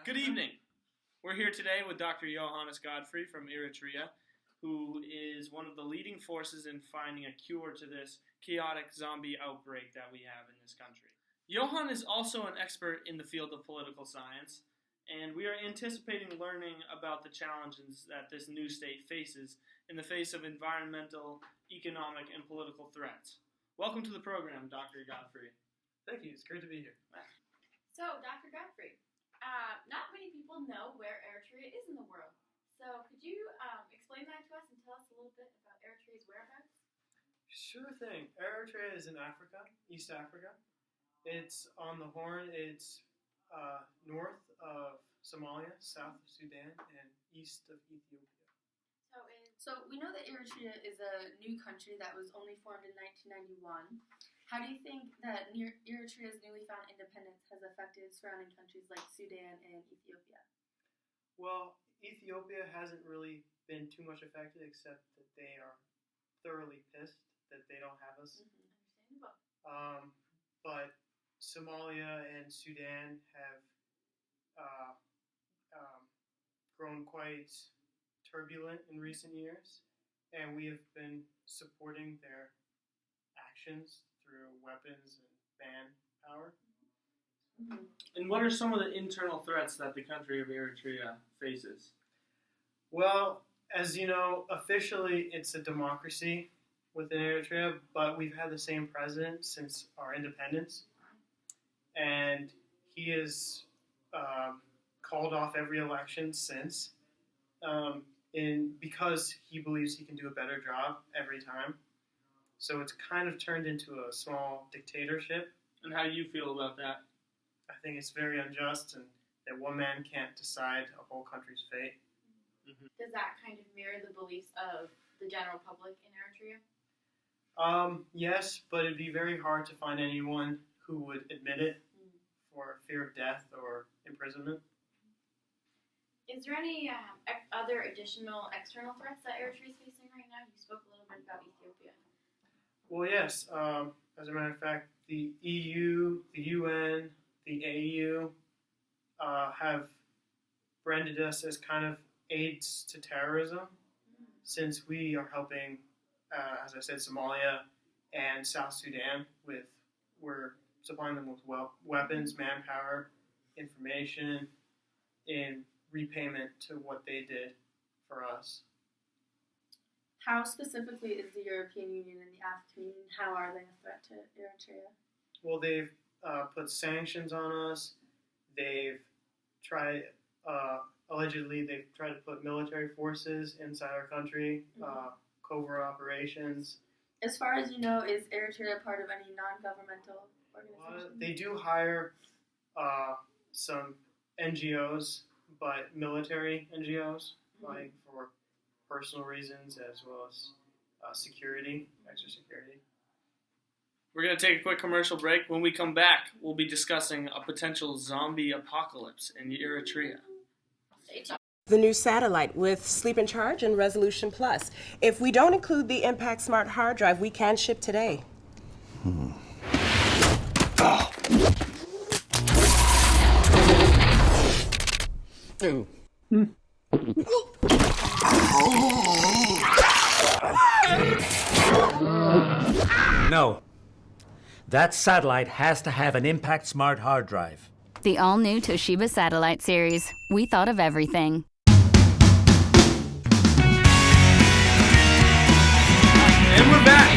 Good evening. We're here today with Dr. Johannes Godfrey from Eritrea, who is one of the leading forces in finding a cure to this chaotic zombie outbreak that we have in this country. Johan is also an expert in the field of political science, and we are anticipating learning about the challenges that this new state faces in the face of environmental, economic, and political threats. Welcome to the program, Dr. Godfrey. Thank you. It's great to be here. So, Dr. Godfrey, not many people know where Eritrea is in the world. So, could you explain that to us and tell us a little bit about Eritrea's whereabouts? Sure thing. Eritrea is in Africa, East Africa. It's on the Horn. It's north of Somalia, south of Sudan, and east of Ethiopia. So we know that Eritrea is a new country that was only formed in 1991. How do you think that Eritrea's newly found independence has affected surrounding countries like Sudan and Ethiopia? Well, Ethiopia hasn't really been too much affected, except that they are thoroughly pissed that they don't have us. Understandable. But Somalia and Sudan have grown quite turbulent in recent years, and we have been supporting their actions through weapons and manpower. Mm-hmm. And what are some of the internal threats that the country of Eritrea faces? Well, as you know, officially it's a democracy within Eritrea, but we've had the same president since our independence, and he has called off every election since, because he believes he can do a better job every time. So it's kind of turned into a small dictatorship. And how do you feel about that? I think it's very unjust, and that one man can't decide a whole country's fate. Mm-hmm. Does that kind of mirror the beliefs of the general public in Eritrea? Yes, but it'd be very hard to find anyone who would admit it for fear of death or imprisonment. Is there any other additional external threats that Eritrea is facing right now? You spoke a little bit about Ethiopia. Well, yes. As a matter of fact, the EU, the UN, the AU have branded us as kind of aids to terrorism, since we are helping, as I said, Somalia and South Sudan we're supplying them with weapons, manpower, information, in repayment to what they did for us. How specifically is the European Union and the African Union, how are they a threat to Eritrea? Well, they've put sanctions on us. They've tried, allegedly, they've tried to put military forces inside our country, covert operations. As far as you know, is Eritrea part of any non-governmental organizations? They do hire some NGOs, but military NGOs, like for personal reasons as well as security, extra security. We're going to take a quick commercial break. When we come back, we'll be discussing a potential zombie apocalypse in Eritrea. The new satellite with Sleep in Charge and Resolution Plus. If we don't include the Impact Smart hard drive, we can ship today. No. That satellite has to have an Impact Smart hard drive. The all-new Toshiba Satellite series. We thought of everything. And we're back.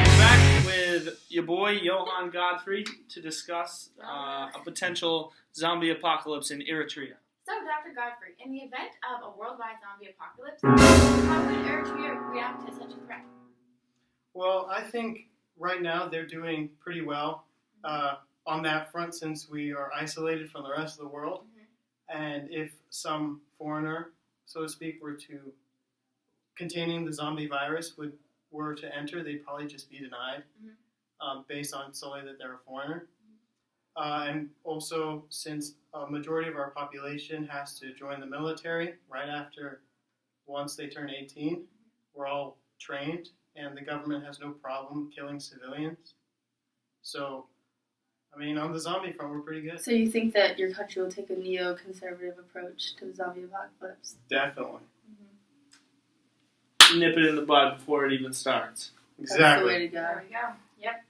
We're back with your boy, Johan Godfrey, to discuss a potential zombie apocalypse in Eritrea. So, Dr. Godfrey, in the event of a worldwide zombie apocalypse, how would Eritrea react to such a threat? Well, I think right now they're doing pretty well on that front, since we are isolated from the rest of the world. And if some foreigner, so to speak, were to containing the zombie virus were to enter, they'd probably just be denied based on solely that they're a foreigner. And also, since a majority of our population has to join the military right after, once they turn 18, we're all trained, and the government has no problem killing civilians. So I mean, on the zombie front, we're pretty good. So you think that your country will take a neoconservative approach to the zombie apocalypse? Definitely. Nip it in the bud before it even starts. Exactly. That's the way to go. There we go. Yep.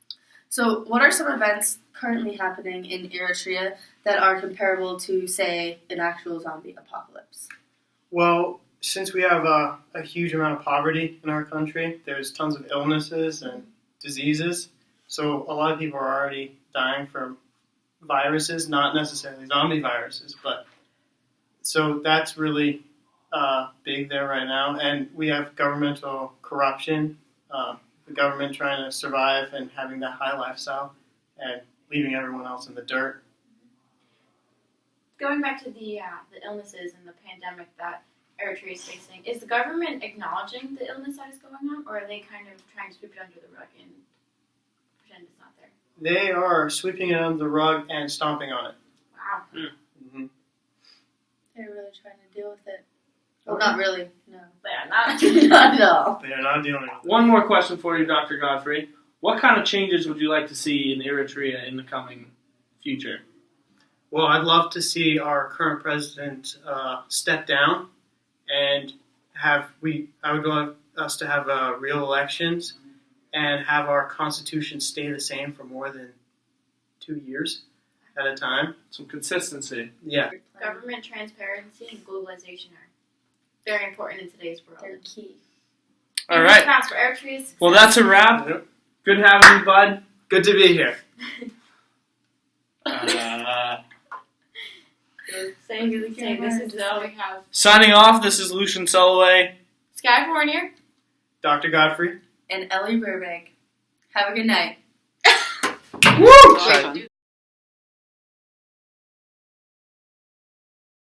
So what are some events currently happening in Eritrea that are comparable to, say, an actual zombie apocalypse? Well, since we have a huge amount of poverty in our country, there's tons of illnesses and diseases. So a lot of people are already dying from viruses, not necessarily zombie viruses, but so that's really big there right now. And we have governmental corruption, the government trying to survive and having that high lifestyle and leaving everyone else in the dirt. Going back to the illnesses and the pandemic that Eritrea is facing, is the government acknowledging the illness that is going on, or are they kind of trying to sweep it under the rug and pretend it's not there? They are sweeping it under the rug and stomping on it. Wow. Mm-hmm. They're really trying to deal with it. Well, not really. No. They're not. Not at all. They are not dealing with it. One more question for you, Dr. Godfrey. What kind of changes would you like to see in Eritrea in the coming future? Well, I'd love to see our current president step down and I would want us to have real elections and have our constitution stay the same for more than 2 years at a time. Some consistency. Yeah. Government transparency and globalization are very important in today's world. They're key. All right. Fingers crossed for Eritrea's Well, that's a wrap. Yep. Good having you, bud. Good to be here. Saying this is all we have. Signing off, this is Lucian Soloway. Sky Fournier. Dr. Godfrey. And Ellie Burbank. Have a good night. Woo! Wait,